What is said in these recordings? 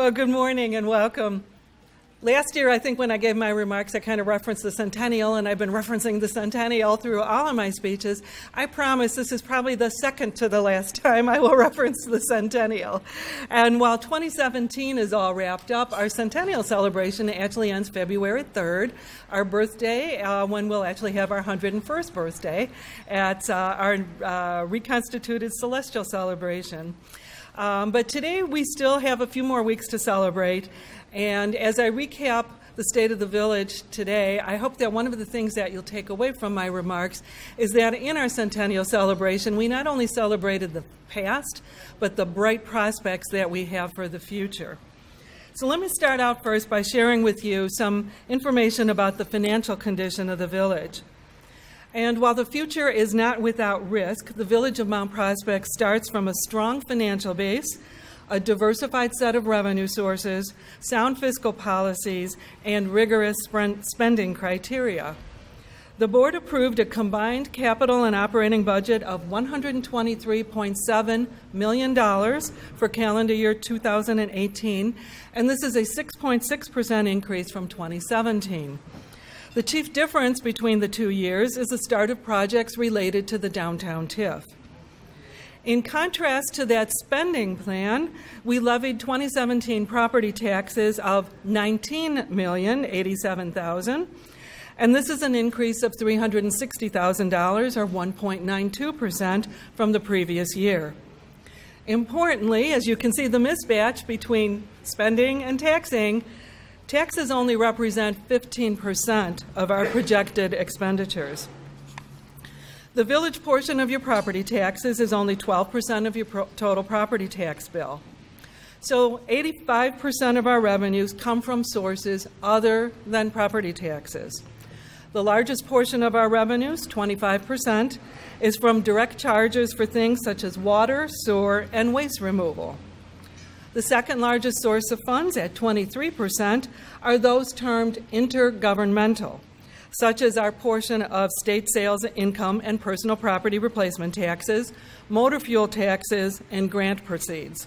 Well, good morning and welcome. Last year, I think when I gave my remarks, I kind of referenced the centennial, and I've been referencing the centennial through all of my speeches. I promise this is probably the second to the last time I will reference the centennial. And while 2017 is all wrapped up, our centennial celebration actually ends February 3rd, our birthday, when we'll actually have our 101st birthday at our reconstituted celestial celebration. But today we still have a few more weeks to celebrate, and as I recap the state of the village today, I hope that one of the things that you'll take away from my remarks is that in our centennial celebration, we not only celebrated the past, but the bright prospects that we have for the future. So let me start out first by sharing with you some information about the financial condition of the village. And while the future is not without risk, the Village of Mount Prospect starts from a strong financial base, a diversified set of revenue sources, sound fiscal policies, and rigorous spending criteria. The board approved a combined capital and operating budget of $123.7 million for calendar year 2018, and this is a 6.6% increase from 2017. The chief difference between the 2 years is the start of projects related to the downtown TIF. In contrast to that spending plan, we levied 2017 property taxes of $19,087,000, and this is an increase of $360,000 or 1.92% from the previous year. Importantly, as you can see the mismatch between spending and taxing, taxes only represent 15% of our projected expenditures. The village portion of your property taxes is only 12% of your total property tax bill. So 85% of our revenues come from sources other than property taxes. The largest portion of our revenues, 25%, is from direct charges for things such as water, sewer, and waste removal. The second largest source of funds, at 23%, are those termed intergovernmental, such as our portion of state sales income and personal property replacement taxes, motor fuel taxes, and grant proceeds.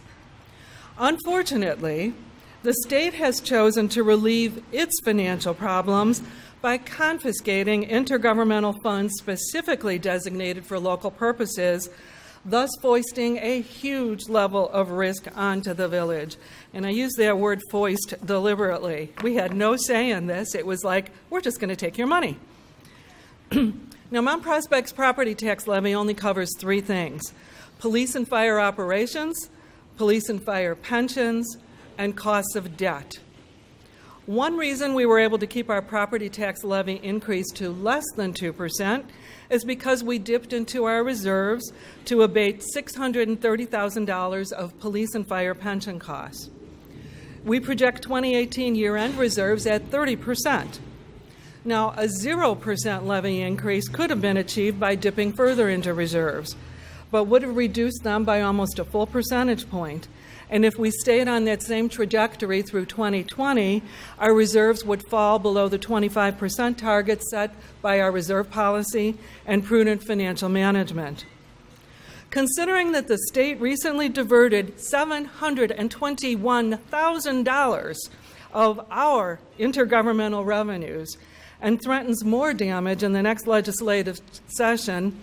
Unfortunately, the state has chosen to relieve its financial problems by confiscating intergovernmental funds specifically designated for local purposes, thus foisting a huge level of risk onto the village. And I use that word foist deliberately. We had no say in this. It was like, we're just going to take your money. Now, Mount Prospect's property tax levy only covers three things: police and fire operations, police and fire pensions, and costs of debt. One reason we were able to keep our property tax levy increase to less than 2% is because we dipped into our reserves to abate $630,000 of police and fire pension costs. We project 2018 year-end reserves at 30%. Now, a 0% levy increase could have been achieved by dipping further into reserves, but would have reduced them by almost a full percentage point. And if we stayed on that same trajectory through 2020, our reserves would fall below the 25% target set by our reserve policy and prudent financial management. Considering that the state recently diverted $721,000 of our intergovernmental revenues and threatens more damage in the next legislative session,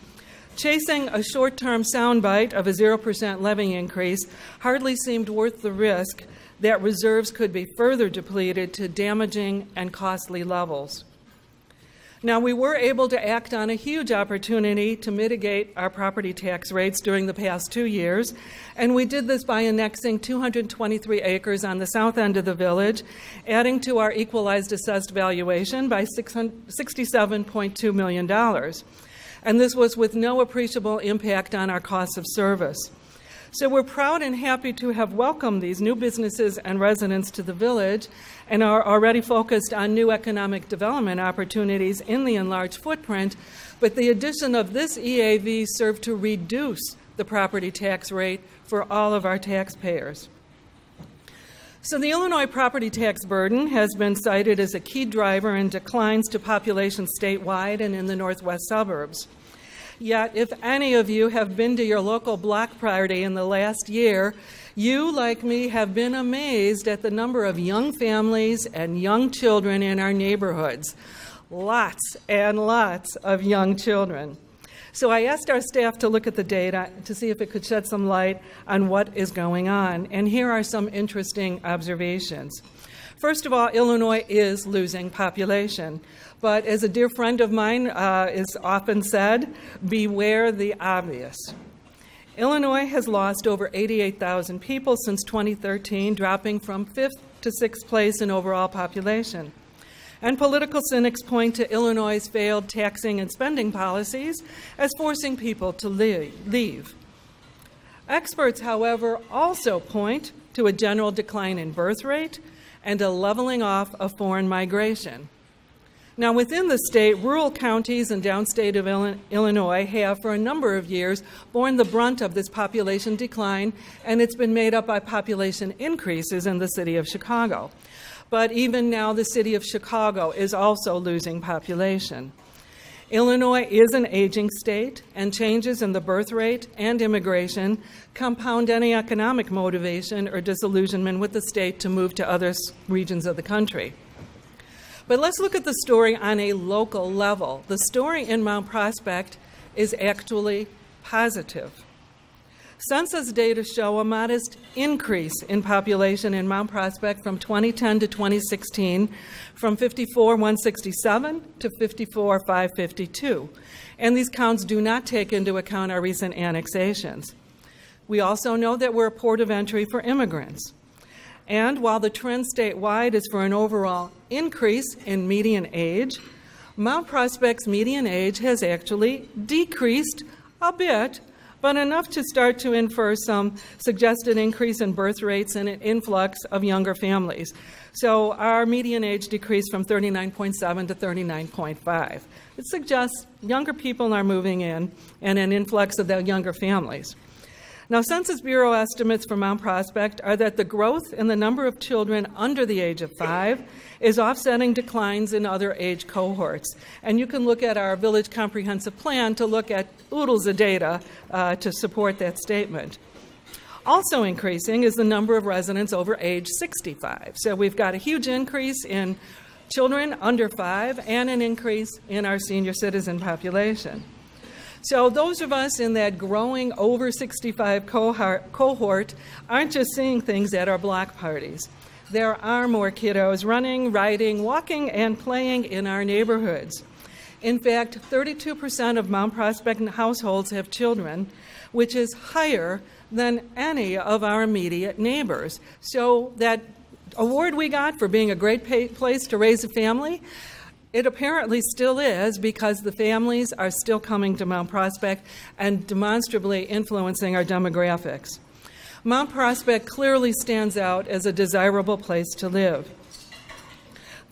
chasing a short-term soundbite of a 0% levy increase hardly seemed worth the risk that reserves could be further depleted to damaging and costly levels. Now, we were able to act on a huge opportunity to mitigate our property tax rates during the past 2 years, and we did this by annexing 223 acres on the south end of the village, adding to our equalized assessed valuation by $67.2 million. And this was with no appreciable impact on our costs of service. So we're proud and happy to have welcomed these new businesses and residents to the village and are already focused on new economic development opportunities in the enlarged footprint, but the addition of this EAV served to reduce the property tax rate for all of our taxpayers. So the Illinois property tax burden has been cited as a key driver in declines to population statewide and in the northwest suburbs. Yet, if any of you have been to your local block party in the last year, you, like me, have been amazed at the number of young families and young children in our neighborhoods. Lots and lots of young children. So I asked our staff to look at the data to see if it could shed some light on what is going on. And here are some interesting observations. First of all, Illinois is losing population. But as a dear friend of mine is often said, beware the obvious. Illinois has lost over 88,000 people since 2013, dropping from 5th to 6th place in overall population. And political cynics point to Illinois' failed taxing and spending policies as forcing people to leave. Experts, however, also point to a general decline in birth rate and a leveling off of foreign migration. Now, within the state, rural counties and downstate of Illinois have, for a number of years, borne the brunt of this population decline, and it's been made up by population increases in the city of Chicago. But even now, the city of Chicago is also losing population. Illinois is an aging state, and changes in the birth rate and immigration compound any economic motivation or disillusionment with the state to move to other regions of the country. But let's look at the story on a local level. The story in Mount Prospect is actually positive. Census data show a modest increase in population in Mount Prospect from 2010 to 2016, from 54,167 to 54,552. And these counts do not take into account our recent annexations. We also know that we're a port of entry for immigrants. And while the trend statewide is for an overall increase in median age, Mount Prospect's median age has actually decreased a bit, but enough to start to infer some suggested increase in birth rates and an influx of younger families. So our median age decreased from 39.7 to 39.5. It suggests younger people are moving in and an influx of the younger families. Now, Census Bureau estimates for Mount Prospect are that the growth in the number of children under the age of 5 is offsetting declines in other age cohorts. And you can look at our Village Comprehensive Plan to look at oodles of data to support that statement. Also increasing is the number of residents over age 65. So we've got a huge increase in children under 5 and an increase in our senior citizen population. So those of us in that growing over 65 cohort aren't just seeing things at our block parties. There are more kiddos running, riding, walking, and playing in our neighborhoods. In fact, 32% of Mount Prospect households have children, which is higher than any of our immediate neighbors. So that award we got for being a great place to raise a family, it apparently still is, because the families are still coming to Mount Prospect and demonstrably influencing our demographics. Mount Prospect clearly stands out as a desirable place to live.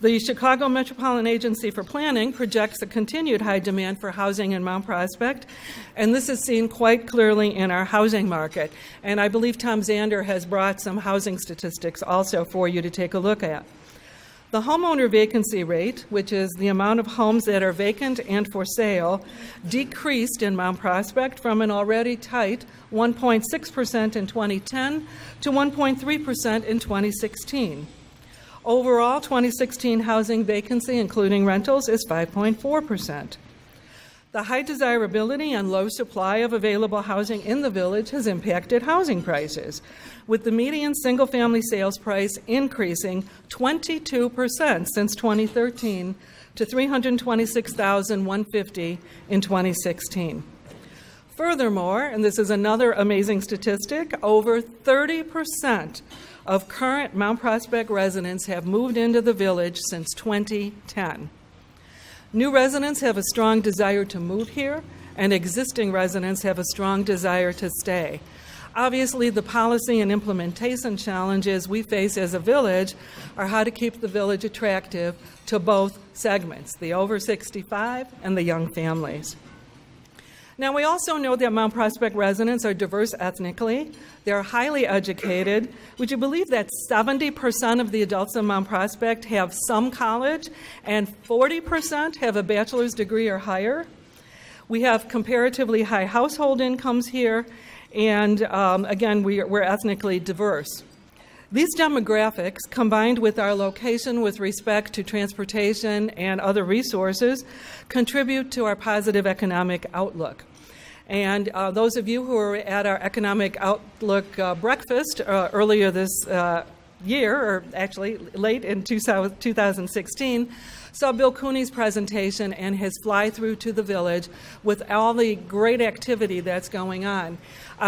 The Chicago Metropolitan Agency for Planning projects a continued high demand for housing in Mount Prospect, and this is seen quite clearly in our housing market. And I believe Tom Zander has brought some housing statistics also for you to take a look at. The homeowner vacancy rate, which is the amount of homes that are vacant and for sale, decreased in Mount Prospect from an already tight 1.6% in 2010 to 1.3% in 2016. Overall, 2016 housing vacancy, including rentals, is 5.4%. The high desirability and low supply of available housing in the village has impacted housing prices, with the median single-family sales price increasing 22% since 2013 to $326,150 in 2016. Furthermore, and this is another amazing statistic, over 30% of current Mount Prospect residents have moved into the village since 2010. New residents have a strong desire to move here, and existing residents have a strong desire to stay. Obviously, the policy and implementation challenges we face as a village are how to keep the village attractive to both segments, the over 65 and the young families. Now, we also know that Mount Prospect residents are diverse ethnically. They're highly educated. Would you believe that 70% of the adults in Mount Prospect have some college and 40% have a bachelor's degree or higher? We have comparatively high household incomes here, and again, we're ethnically diverse. These demographics, combined with our location with respect to transportation and other resources, contribute to our positive economic outlook. And those of you who were at our Economic Outlook breakfast earlier this year, or actually late in 2016, saw Bill Cooney's presentation and his fly-through to the village with all the great activity that's going on.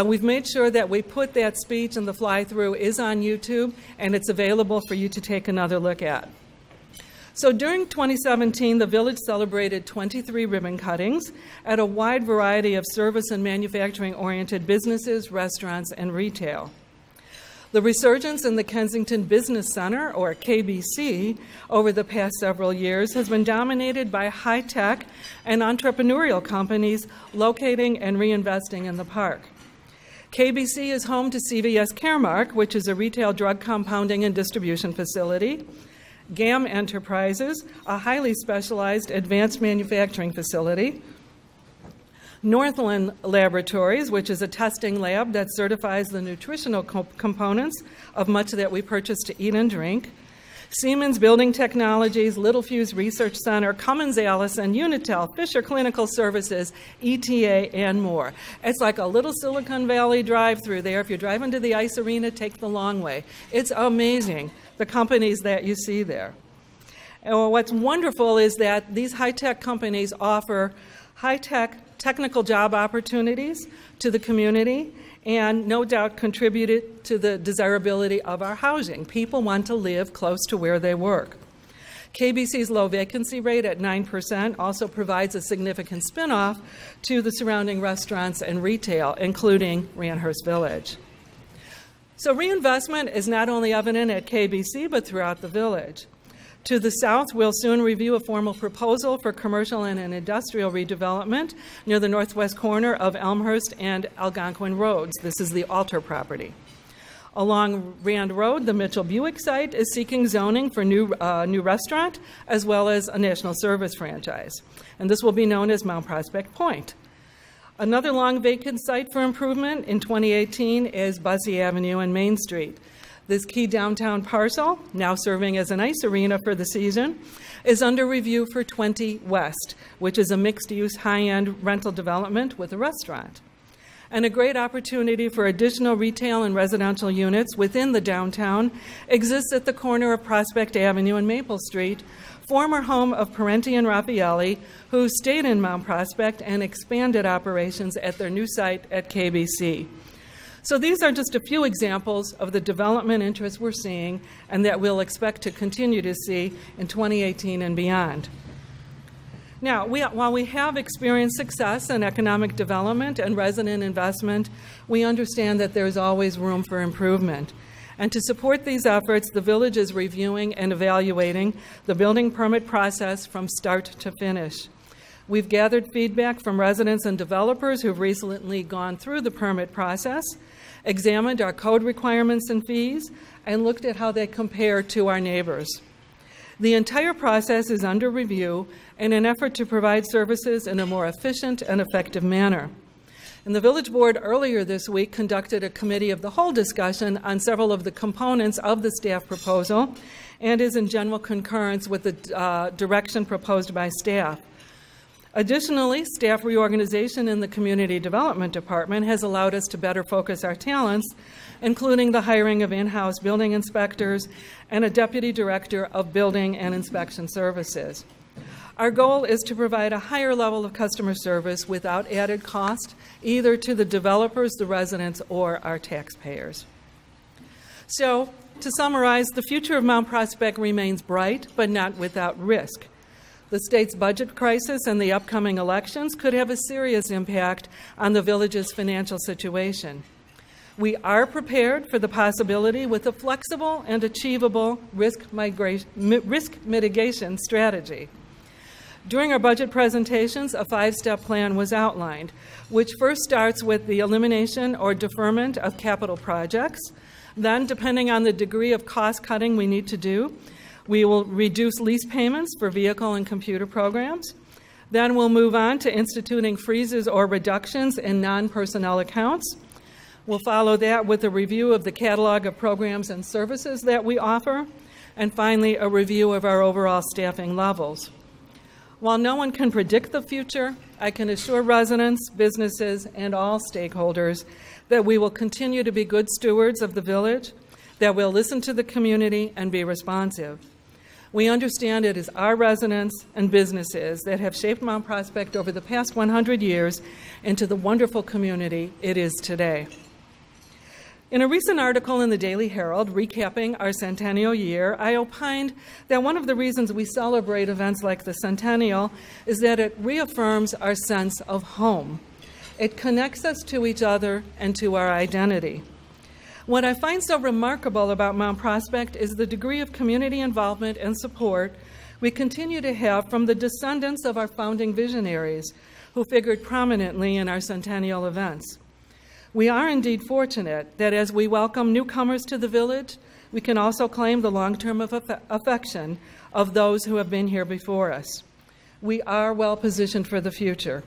We've made sure that we put that speech and the fly-through is on YouTube, and it's available for you to take another look at. So during 2017, the village celebrated 23 ribbon cuttings at a wide variety of service and manufacturing-oriented businesses, restaurants, and retail. The resurgence in the Kensington Business Center, or KBC, over the past several years has been dominated by high-tech and entrepreneurial companies locating and reinvesting in the park. KBC is home to CVS Caremark, which is a retail drug compounding and distribution facility, GAM Enterprises, a highly specialized advanced manufacturing facility, Northland Laboratories, which is a testing lab that certifies the nutritional components of much that we purchase to eat and drink, Siemens Building Technologies, Littelfuse Research Center, Cummins Allison, Unitel, Fisher Clinical Services, ETA, and more. It's like a little Silicon Valley drive-through there. If you're driving to the ice arena, take the long way. It's amazing, the companies that you see there. And what's wonderful is that these high-tech companies offer high-tech technical job opportunities to the community and no doubt contributed to the desirability of our housing. People want to live close to where they work. KBC's low vacancy rate at 9% also provides a significant spin-off to the surrounding restaurants and retail, including Randhurst Village. So reinvestment is not only evident at KBC, but throughout the village. To the south, we'll soon review a formal proposal for commercial and an industrial redevelopment near the northwest corner of Elmhurst and Algonquin Roads. This is the Alter property. Along Rand Road, the Mitchell Buick site is seeking zoning for new restaurant as well as a national service franchise. And this will be known as Mount Prospect Point. Another long vacant site for improvement in 2018 is Bussey Avenue and Main Street. This key downtown parcel, now serving as an ice arena for the season, is under review for 20 West, which is a mixed-use high-end rental development with a restaurant. And a great opportunity for additional retail and residential units within the downtown exists at the corner of Prospect Avenue and Maple Street, former home of Parenti and Raffaelli, who stayed in Mount Prospect and expanded operations at their new site at KBC. So these are just a few examples of the development interests we're seeing and that we'll expect to continue to see in 2018 and beyond. Now, while we have experienced success in economic development and resident investment, we understand that there's always room for improvement. And to support these efforts, the village is reviewing and evaluating the building permit process from start to finish. We've gathered feedback from residents and developers who've recently gone through the permit process, examined our code requirements and fees, and looked at how they compare to our neighbors. The entire process is under review in an effort to provide services in a more efficient and effective manner. And the Village Board earlier this week conducted a committee of the whole discussion on several of the components of the staff proposal and is in general concurrence with the direction proposed by staff. Additionally, staff reorganization in the Community Development Department has allowed us to better focus our talents, including the hiring of in-house building inspectors and a deputy director of building and inspection services. Our goal is to provide a higher level of customer service without added cost, either to the developers, the residents, or our taxpayers. So, to summarize, the future of Mount Prospect remains bright, but not without risk. The state's budget crisis and the upcoming elections could have a serious impact on the village's financial situation. We are prepared for the possibility with a flexible and achievable risk mitigation strategy. During our budget presentations, a 5-step plan was outlined, which first starts with the elimination or deferment of capital projects. Then, depending on the degree of cost cutting we need to do, we will reduce lease payments for vehicle and computer programs. Then we'll move on to instituting freezes or reductions in non-personnel accounts. We'll follow that with a review of the catalog of programs and services that we offer, and finally, a review of our overall staffing levels. While no one can predict the future, I can assure residents, businesses, and all stakeholders that we will continue to be good stewards of the village, that we'll listen to the community and be responsive. We understand it is our residents and businesses that have shaped Mount Prospect over the past 100 years into the wonderful community it is today. In a recent article in the Daily Herald recapping our centennial year, I opined that one of the reasons we celebrate events like the centennial is that it reaffirms our sense of home. It connects us to each other and to our identity. What I find so remarkable about Mount Prospect is the degree of community involvement and support we continue to have from the descendants of our founding visionaries who figured prominently in our centennial events. We are indeed fortunate that as we welcome newcomers to the village, we can also claim the long-term affection of those who have been here before us. We are well positioned for the future.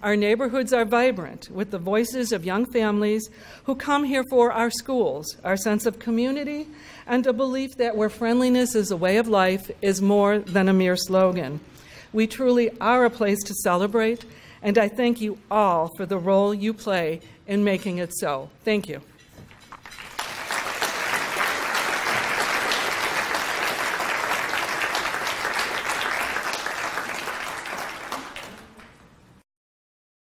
Our neighborhoods are vibrant with the voices of young families who come here for our schools, our sense of community, and a belief that where friendliness is a way of life is more than a mere slogan. We truly are a place to celebrate, and I thank you all for the role you play in making it so. Thank you.